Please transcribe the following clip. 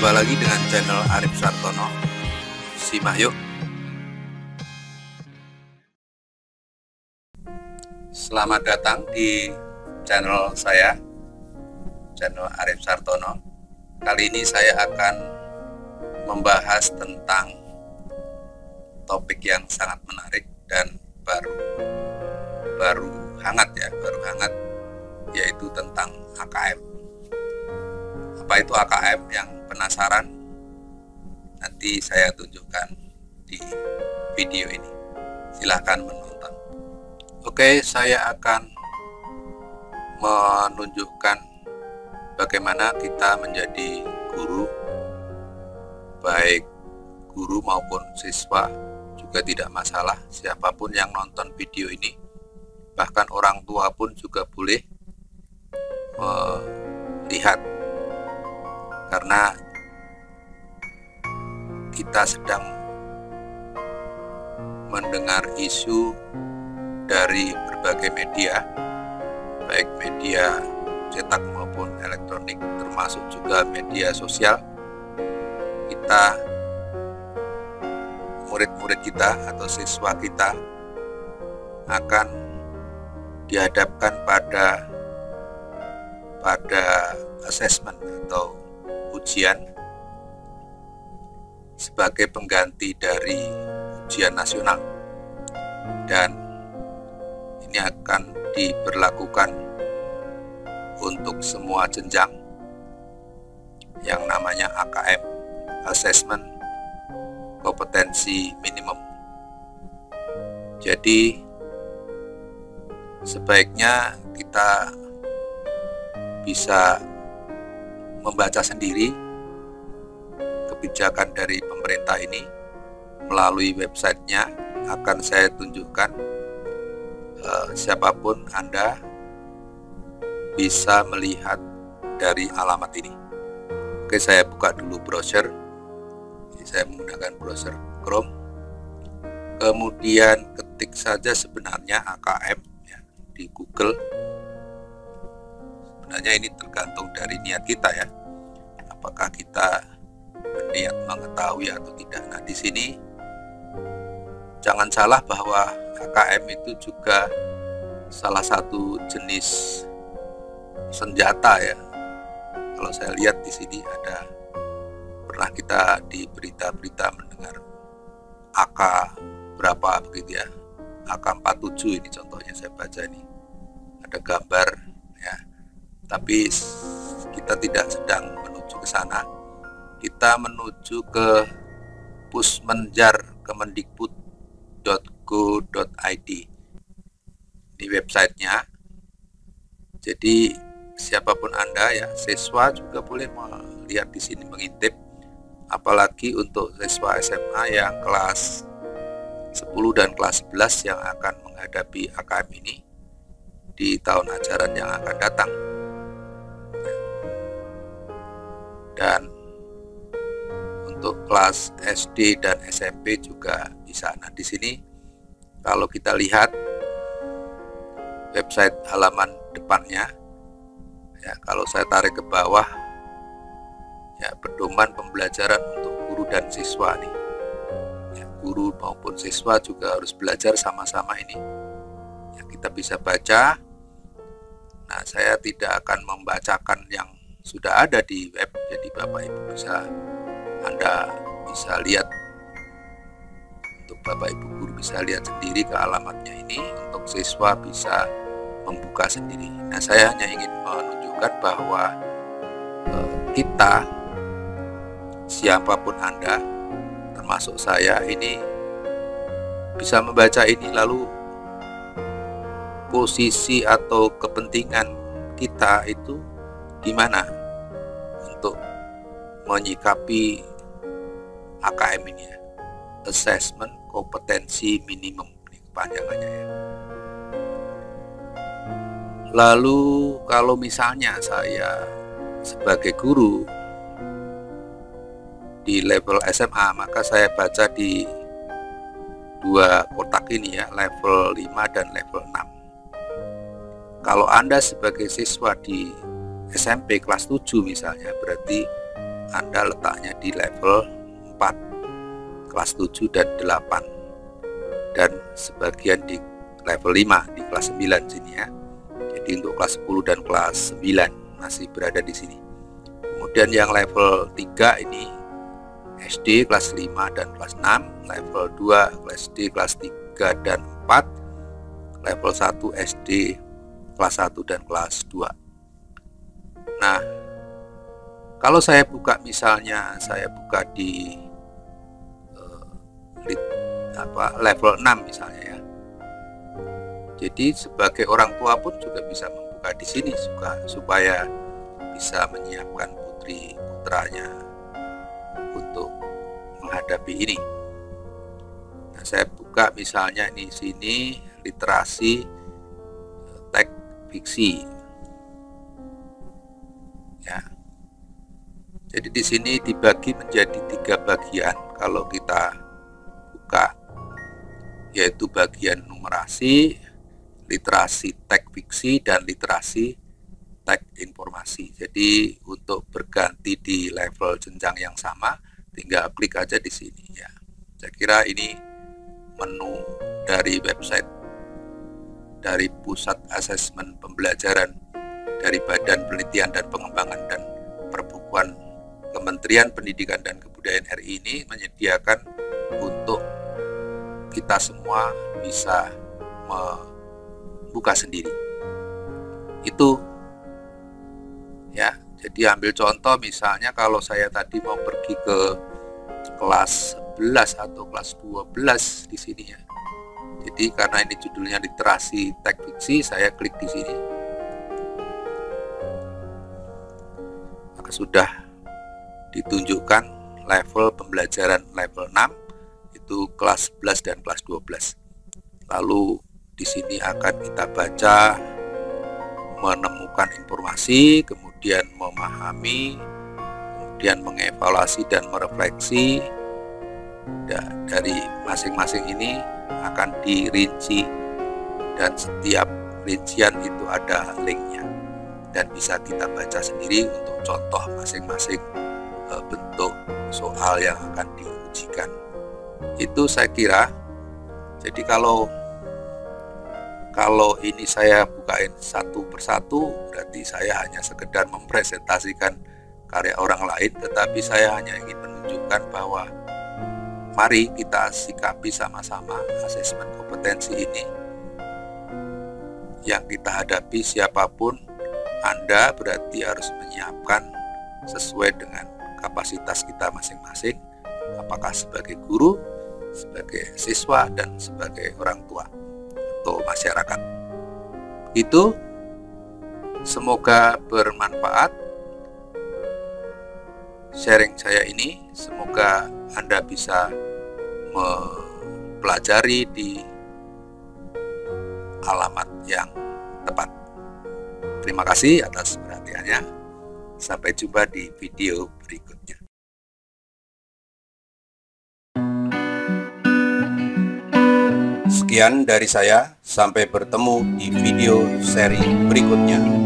Jumpa lagi dengan channel Arif Sartono. Simak yuk. Selamat datang di channel saya, channel Arif Sartono. Kali ini saya akan membahas tentang topik yang sangat menarik dan baru hangat, yaitu tentang AKM. Apa itu AKM? Yang penasaran, nanti saya tunjukkan di video ini. Silahkan menonton. Oke, saya akan menunjukkan bagaimana kita menjadi guru, baik guru maupun siswa juga tidak masalah. Siapapun yang nonton video ini, bahkan orang tua pun juga boleh melihat, karena kita sedang mendengar isu dari berbagai media, baik media cetak maupun elektronik, termasuk juga media sosial. Kita, murid-murid kita atau siswa kita, akan dihadapkan pada assessment atau ujian sebagai pengganti dari ujian nasional, dan ini akan diberlakukan untuk semua jenjang yang namanya AKM, Assessment Kompetensi Minimum. Jadi sebaiknya kita bisa membaca sendiri kebijakan dari pemerintah ini melalui websitenya. Akan saya tunjukkan, siapapun Anda bisa melihat dari alamat ini. Oke, saya buka dulu browser. Ini saya menggunakan browser Chrome. Kemudian ketik saja sebenarnya AKM ya, di Google. Sebenarnya ini tergantung dari niat kita ya, apakah kita berniat mengetahui atau tidak. Nah, di sini jangan salah bahwa AKM itu juga salah satu jenis senjata ya. Kalau saya lihat di sini ada, pernah kita di berita-berita mendengar AK berapa begitu ya, AK-47 ini contohnya saya baca ini, ada gambar ya. Tapi kita tidak sedang menuju ke sana. Kita menuju ke Pusmenjar Kemendikbud.go.id. Ini websitenya. Jadi siapapun Anda ya, siswa juga boleh melihat di sini, mengintip. Apalagi untuk siswa SMA yang kelas 10 dan kelas 11 yang akan menghadapi AKM ini di tahun ajaran yang akan datang. Dan untuk kelas SD dan SMP juga bisa. Nah, di sini kalau kita lihat website halaman depannya ya, kalau saya tarik ke bawah ya, pedoman pembelajaran untuk guru dan siswa nih ya, guru maupun siswa juga harus belajar sama-sama ini ya, kita bisa baca. Nah, saya tidak akan membacakan yang sudah ada di web, jadi Bapak Ibu Anda bisa lihat, untuk Bapak Ibu guru bisa lihat sendiri ke alamatnya ini, untuk siswa bisa membuka sendiri. Nah, saya hanya ingin menunjukkan bahwa kita, siapapun Anda, termasuk saya ini, bisa membaca ini, lalu posisi atau kepentingan kita itu gimana untuk menyikapi AKM ini ya, Assessment Kompetensi Minimum, ini kepanjangannya ya. Lalu kalau misalnya saya sebagai guru di level SMA, maka saya baca di dua kotak ini ya, level 5 dan level 6. Kalau Anda sebagai siswa di SMP kelas 7 misalnya, berarti Anda letaknya di level 4, kelas 7 dan 8, dan sebagian di level 5 di kelas 9 sini ya. Jadi untuk kelas 10 dan kelas 9 masih berada di sini. Kemudian yang level 3 ini SD kelas 5 dan kelas 6, level 2 SD kelas 3 dan 4, level 1 SD kelas 1 dan kelas 2. Nah, kalau saya buka, misalnya saya buka di level 6 misalnya ya. Jadi sebagai orang tua pun juga bisa membuka di sini supaya bisa menyiapkan putri putranya untuk menghadapi ini. Nah, saya buka misalnya di sini literasi teks fiksi. Ya. Jadi di sini dibagi menjadi 3 bagian kalau kita buka, yaitu bagian numerasi, literasi teks fiksi, dan literasi teks informasi. Jadi untuk berganti di level jenjang yang sama, tinggal klik aja di sini ya. Saya kira ini menu dari website dari Pusat Asesmen Pembelajaran dari Badan Penelitian dan Pengembangan dan Perbukuan Kementerian Pendidikan dan Kebudayaan RI ini menyediakan untuk kita semua bisa membuka sendiri. Itu ya. Jadi ambil contoh misalnya kalau saya tadi mau pergi ke kelas 11 atau kelas 12 di sini ya. Jadi karena ini judulnya literasi teks fiksi, saya klik di sini. Maka sudah ditunjukkan level pembelajaran level 6, itu kelas 11 dan kelas 12. Lalu di sini akan kita baca, menemukan informasi, kemudian memahami, kemudian mengevaluasi dan merefleksi. Dari masing-masing ini akan dirinci, dan setiap rincian itu ada linknya dan bisa kita baca sendiri untuk contoh masing-masing bentuk soal yang akan diujikan. Itu saya kira. Jadi kalau ini saya bukain satu persatu, berarti saya hanya sekedar mempresentasikan karya orang lain, tetapi saya hanya ingin menunjukkan bahwa mari kita sikapi sama-sama asesmen kompetensi ini yang kita hadapi. Siapapun Anda berarti harus menyiapkan sesuai dengan kapasitas kita masing-masing, apakah sebagai guru, sebagai siswa, dan sebagai orang tua atau masyarakat. Itu semoga bermanfaat sharing saya ini. Semoga Anda bisa mempelajari di alamat yang tepat. Terima kasih atas perhatiannya. Sampai jumpa di video berikutnya. Sekian dari saya, sampai bertemu di video seri berikutnya.